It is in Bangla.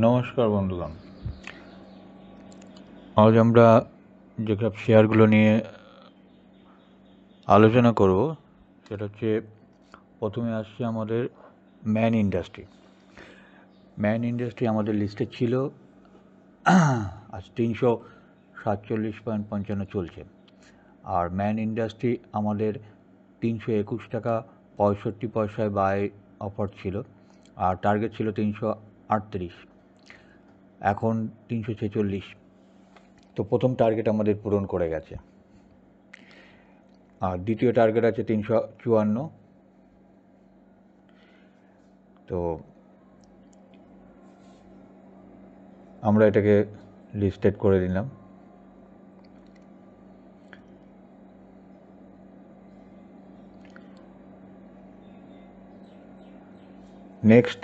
নমস্কার বন্ধুগণ। আজ আমরা যেসব শেয়ারগুলো নিয়ে আলোচনা করব সেটা হচ্ছে, প্রথমে আসছে আমাদের ম্যান ইন্ডাস্ট্রি। আমাদের লিস্টে ছিল, আজ 347.55 চলছে। আর ম্যান ইন্ডাস্ট্রি আমাদের 321 টাকা 65 বাই অফার ছিল, আর টার্গেট ছিল 338, এখন 346। তো প্রথম টার্গেট আমাদের পূরণ করে গেছে, আর দ্বিতীয় টার্গেট আছে 354। তো আমরা এটাকে লিস্টেড করে দিলাম। নেক্সট